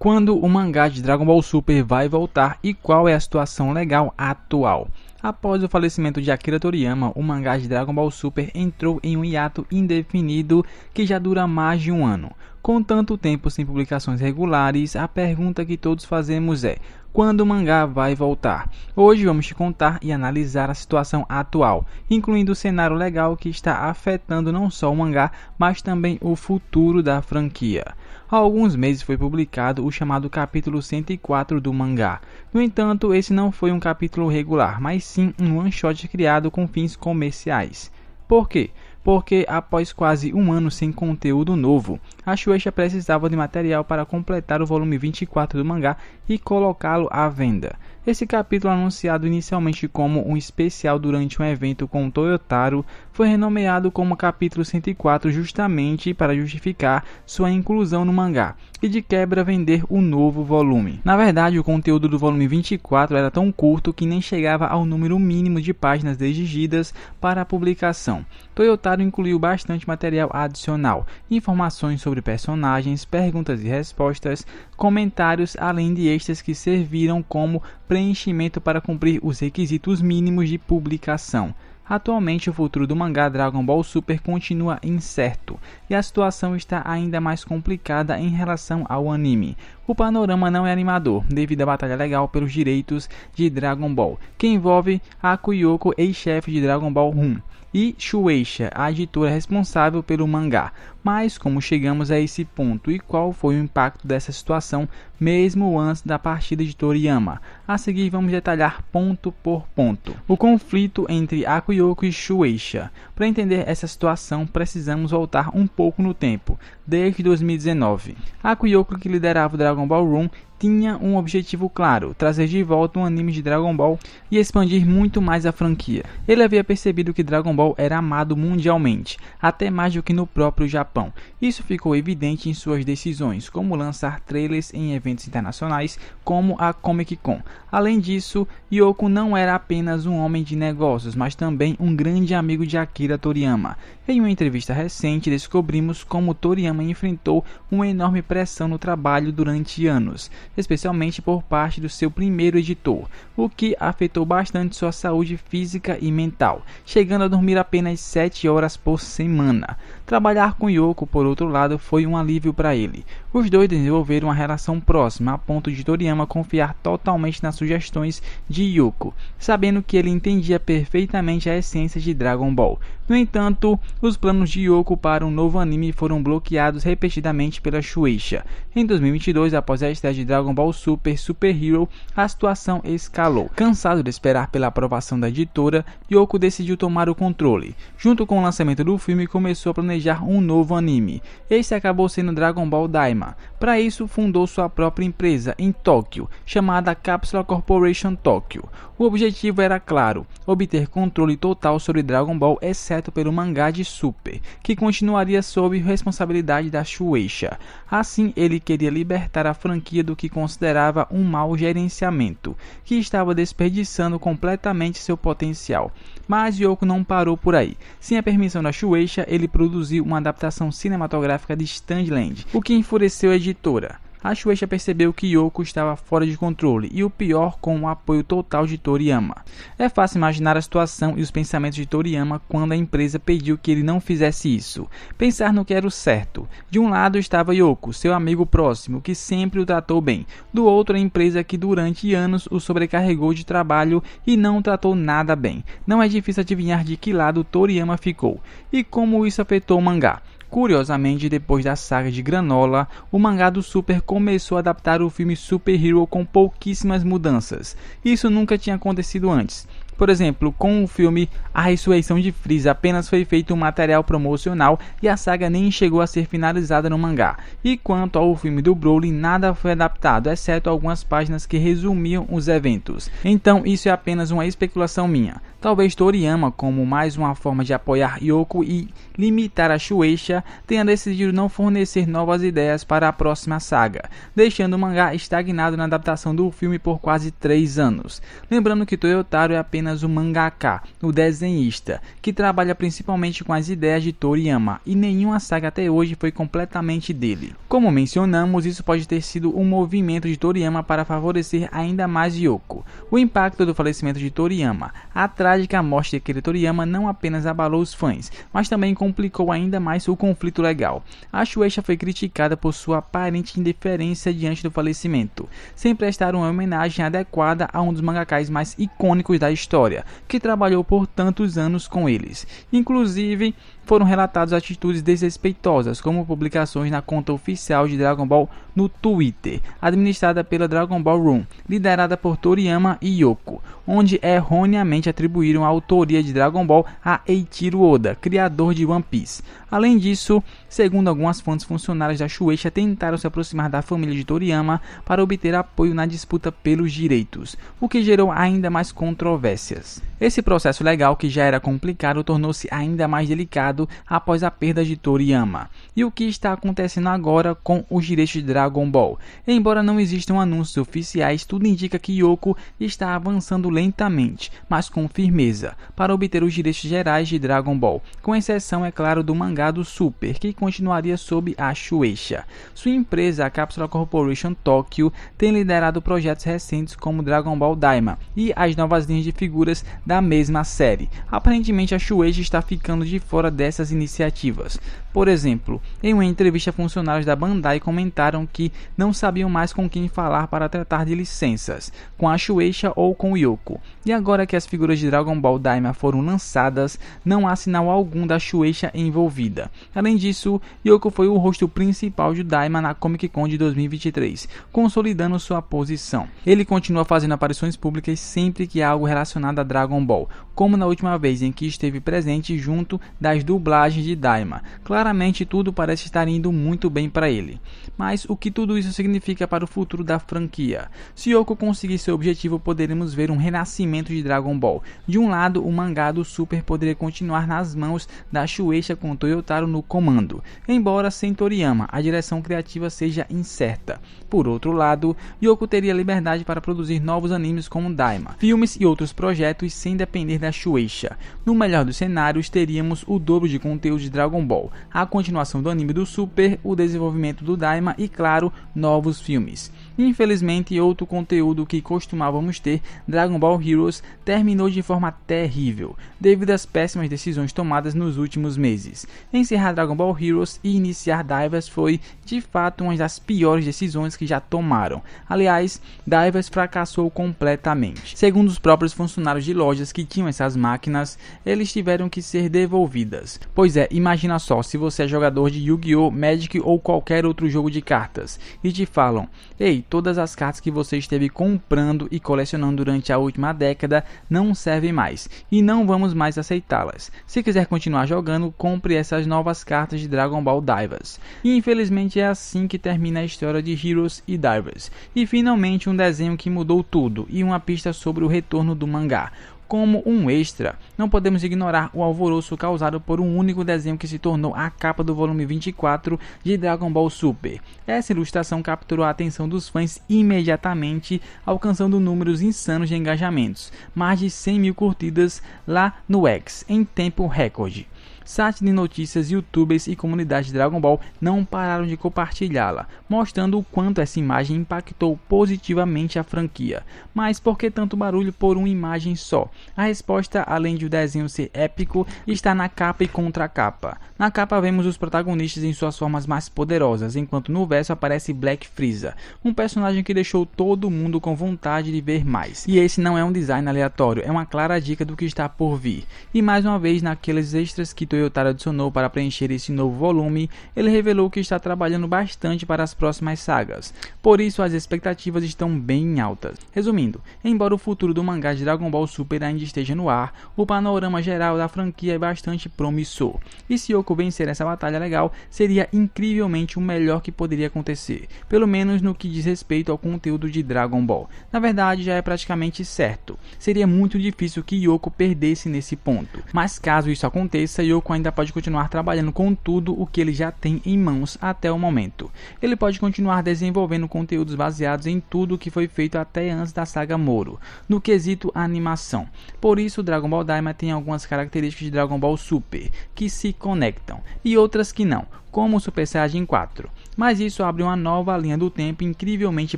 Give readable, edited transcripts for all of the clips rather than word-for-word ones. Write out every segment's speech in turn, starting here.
Quando o mangá de Dragon Ball Super vai voltar e qual é a situação legal atual? Após o falecimento de Akira Toriyama, o mangá de Dragon Ball Super entrou em um hiato indefinido que já dura mais de um ano. Com tanto tempo sem publicações regulares, a pergunta que todos fazemos é: quando o mangá vai voltar? Hoje vamos te contar e analisar a situação atual, incluindo o cenário legal que está afetando não só o mangá, mas também o futuro da franquia. Há alguns meses foi publicado o chamado capítulo 104 do mangá. No entanto, esse não foi um capítulo regular, mas sim um one-shot criado com fins comerciais. Por quê? Porque após quase um ano sem conteúdo novo, a Shueisha precisava de material para completar o volume 24 do mangá e colocá-lo à venda. Esse capítulo, anunciado inicialmente como um especial durante um evento com o Toyotaro, foi renomeado como capítulo 104 justamente para justificar sua inclusão no mangá e de quebra vender o novo volume. Na verdade, o conteúdo do volume 24 era tão curto que nem chegava ao número mínimo de páginas exigidas para a publicação. Toyotaro incluiu bastante material adicional, informações sobre personagens, perguntas e respostas, comentários, além de extras que serviram como preenchimento para cumprir os requisitos mínimos de publicação. Atualmente, o futuro do mangá Dragon Ball Super continua incerto, e a situação está ainda mais complicada em relação ao anime. O panorama não é animador, devido à batalha legal pelos direitos de Dragon Ball, que envolve Aku Yoko, ex-chefe de Dragon Ball 1, e Shueisha, a editora responsável pelo mangá. Mas como chegamos a esse ponto e qual foi o impacto dessa situação mesmo antes da partida de Toriyama? A seguir vamos detalhar ponto por ponto o conflito entre Aku Yoko e Shueisha. Para entender essa situação precisamos voltar um pouco no tempo, desde 2019. Aku Yoko, que liderava o Dragon Ball Room, tinha um objetivo claro: trazer de volta um anime de Dragon Ball e expandir muito mais a franquia. Ele havia percebido que Dragon Ball era amado mundialmente, até mais do que no próprio Japão. Isso ficou evidente em suas decisões, como lançar trailers em eventos internacionais como a Comic Con. Além disso, Yoko não era apenas um homem de negócios, mas também um grande amigo de Akira Toriyama. Em uma entrevista recente, descobrimos como Toriyama enfrentou uma enorme pressão no trabalho durante anos, especialmente por parte do seu primeiro editor, o que afetou bastante sua saúde física e mental, chegando a dormir apenas 7 horas por semana. Trabalhar com Yoko, por outro lado, foi um alívio para ele. Os dois desenvolveram uma relação próxima, a ponto de Toriyama confiar totalmente nas sugestões de Yoko, sabendo que ele entendia perfeitamente a essência de Dragon Ball. No entanto, os planos de Yoko para um novo anime foram bloqueados repetidamente pela Shueisha. Em 2022, após a estreia de Dragon Ball Super Super Hero, a situação escalou. Cansado de esperar pela aprovação da editora, Yoko decidiu tomar o controle. Junto com o lançamento do filme, começou a planejar um novo anime. Esse acabou sendo Dragon Ball Daima. Para isso, fundou sua própria empresa em Tóquio, chamada Capsule Corporation Tóquio. O objetivo era claro: obter controle total sobre Dragon Ball, exceto pelo mangá de Super, que continuaria sob responsabilidade da Shueisha. Assim, ele queria libertar a franquia do que considerava um mau gerenciamento, que estava desperdiçando completamente seu potencial. Mas Yoko não parou por aí. Sem a permissão da Shueisha, ele produziu uma adaptação cinematográfica de Stanley, o que enfureceu a editora. A Shueisha percebeu que Yoko estava fora de controle e, o pior, com o apoio total de Toriyama. É fácil imaginar a situação e os pensamentos de Toriyama quando a empresa pediu que ele não fizesse isso. Pensar no que era o certo. De um lado estava Yoko, seu amigo próximo, que sempre o tratou bem. Do outro, a empresa que durante anos o sobrecarregou de trabalho e não o tratou nada bem. Não é difícil adivinhar de que lado Toriyama ficou e como isso afetou o mangá. Curiosamente, depois da saga de Granola, o mangá do Super começou a adaptar o filme Super Hero com pouquíssimas mudanças. Isso nunca tinha acontecido antes. Por exemplo, com o filme A Ressurreição de Freeza, apenas foi feito um material promocional e a saga nem chegou a ser finalizada no mangá. E quanto ao filme do Broly, nada foi adaptado, exceto algumas páginas que resumiam os eventos. Então isso é apenas uma especulação minha. Talvez Toriyama, como mais uma forma de apoiar Yoko e limitar a Shueisha, tenha decidido não fornecer novas ideias para a próxima saga, deixando o mangá estagnado na adaptação do filme por quase 3 anos. Lembrando que Toyotaro é apenas apenas o mangaka, o desenhista, que trabalha principalmente com as ideias de Toriyama, e nenhuma saga até hoje foi completamente dele. Como mencionamos, isso pode ter sido um movimento de Toriyama para favorecer ainda mais Yoko. O impacto do falecimento de Toriyama, a trágica morte de Akira Toriyama, não apenas abalou os fãs, mas também complicou ainda mais o conflito legal. A Shueisha foi criticada por sua aparente indiferença diante do falecimento, sem prestar uma homenagem adequada a um dos mangakais mais icônicos da história, que trabalhou por tantos anos com eles. Inclusive, foram relatadas atitudes desrespeitosas, como publicações na conta oficial de Dragon Ball no Twitter, administrada pela Dragon Ball Room, liderada por Toriyama e Yoko, onde erroneamente atribuíram a autoria de Dragon Ball a Eiichiro Oda, criador de One Piece. Além disso, segundo algumas fontes, funcionários da Shueisha tentaram se aproximar da família de Toriyama para obter apoio na disputa pelos direitos, o que gerou ainda mais controvérsias. Esse processo legal, que já era complicado, tornou-se ainda mais delicado após a perda de Toriyama. E o que está acontecendo agora com os direitos de Dragon Ball? Embora não existam anúncios oficiais, tudo indica que Yoko está avançando lentamente, mas com firmeza, para obter os direitos gerais de Dragon Ball, com exceção, é claro, do mangá do Super, que continuaria sob a Shueisha. Sua empresa, a Capsule Corporation Tokyo, tem liderado projetos recentes como Dragon Ball Daima e as novas linhas de figuras da mesma série. Aparentemente, a Shueisha está ficando de fora dessas iniciativas. Por exemplo, em uma entrevista, funcionários da Bandai comentaram que não sabiam mais com quem falar para tratar de licenças, com a Shueisha ou com Yoko. E agora que as figuras de Dragon Ball Daima foram lançadas, não há sinal algum da Shueisha envolvida. Além disso, Yoko foi o rosto principal de Daima na Comic Con de 2023, consolidando sua posição. Ele continua fazendo aparições públicas sempre que há algo relacionado a Dragon Ball, como na última vez em que esteve presente junto das dublagens de Daima. Claramente tudo parece estar indo muito bem para ele. Mas o que tudo isso significa para o futuro da franquia? Se Yoko conseguir seu objetivo, poderemos ver um renascimento de Dragon Ball. De um lado, o mangá do Super poderia continuar nas mãos da Shueisha com Toyotaro no comando, embora sem Toriyama, a direção criativa seja incerta. Por outro lado, Yoko teria liberdade para produzir novos animes como Daima, filmes e outros projetos sem depender da Shueisha. No melhor dos cenários, teríamos o dobro de conteúdo de Dragon Ball, a continuação do anime do Super, o desenvolvimento do Daima e, claro, novos filmes. Infelizmente, outro conteúdo que costumávamos ter, Dragon Ball Heroes, terminou de forma terrível, devido às péssimas decisões tomadas nos últimos meses. Encerrar Dragon Ball Heroes e iniciar Divers foi, de fato, uma das piores decisões que já tomaram. Aliás, Divers fracassou completamente. Segundo os próprios funcionários de lojas que tinham essas máquinas, eles tiveram que ser devolvidas. Pois é, imagina só, se você é jogador de Yu-Gi-Oh!, Magic ou qualquer outro jogo de cartas, e te falam: ei, todas as cartas que você esteve comprando e colecionando durante a última década não servem mais, e não vamos mais aceitá-las. Se quiser continuar jogando, compre essas novas cartas de Dragon Ball Divers. E infelizmente é assim que termina a história de Heroes e Divers. E finalmente um desenho que mudou tudo, e uma pista sobre o retorno do mangá. Como um extra, não podemos ignorar o alvoroço causado por um único desenho que se tornou a capa do volume 24 de Dragon Ball Super. Essa ilustração capturou a atenção dos fãs imediatamente, alcançando números insanos de engajamentos, mais de 100 mil curtidas lá no X, em tempo recorde. Sites de notícias, youtubers e comunidades de Dragon Ball não pararam de compartilhá-la, mostrando o quanto essa imagem impactou positivamente a franquia. Mas por que tanto barulho por uma imagem só? A resposta, além de o desenho ser épico, está na capa e contracapa. Na capa vemos os protagonistas em suas formas mais poderosas, enquanto no verso aparece Black Frieza, um personagem que deixou todo mundo com vontade de ver mais. E esse não é um design aleatório, é uma clara dica do que está por vir. E mais uma vez, naqueles extras que Toyotaro adicionou para preencher esse novo volume, ele revelou que está trabalhando bastante para as próximas sagas. Por isso, as expectativas estão bem altas. Resumindo, embora o futuro do mangá de Dragon Ball Super ainda esteja no ar, o panorama geral da franquia é bastante promissor. E se Yoko vencer essa batalha legal, seria incrivelmente o melhor que poderia acontecer, pelo menos no que diz respeito ao conteúdo de Dragon Ball. Na verdade, já é praticamente certo. Seria muito difícil que Yoko perdesse nesse ponto, mas caso isso aconteça, dessa, Yoko ainda pode continuar trabalhando com tudo o que ele já tem em mãos até o momento. Ele pode continuar desenvolvendo conteúdos baseados em tudo o que foi feito até antes da saga Moro, no quesito animação. Por isso, Dragon Ball Daima tem algumas características de Dragon Ball Super, que se conectam, e outras que não, como o Super Saiyajin 4. Mas isso abre uma nova linha do tempo incrivelmente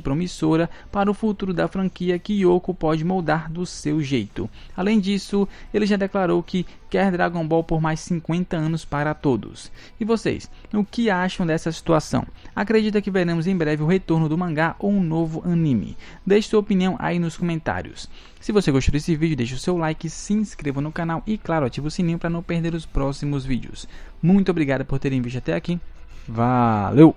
promissora para o futuro da franquia que Yoko pode moldar do seu jeito. Além disso, ele já declarou que quer Dragon Ball por mais 50 anos para todos. E vocês, o que acham dessa situação? Acredita que veremos em breve o retorno do mangá ou um novo anime? Deixe sua opinião aí nos comentários. Se você gostou desse vídeo, deixe o seu like, se inscreva no canal e, claro, ative o sininho para não perder os próximos vídeos. Muito obrigado por terem visto até aqui. Valeu!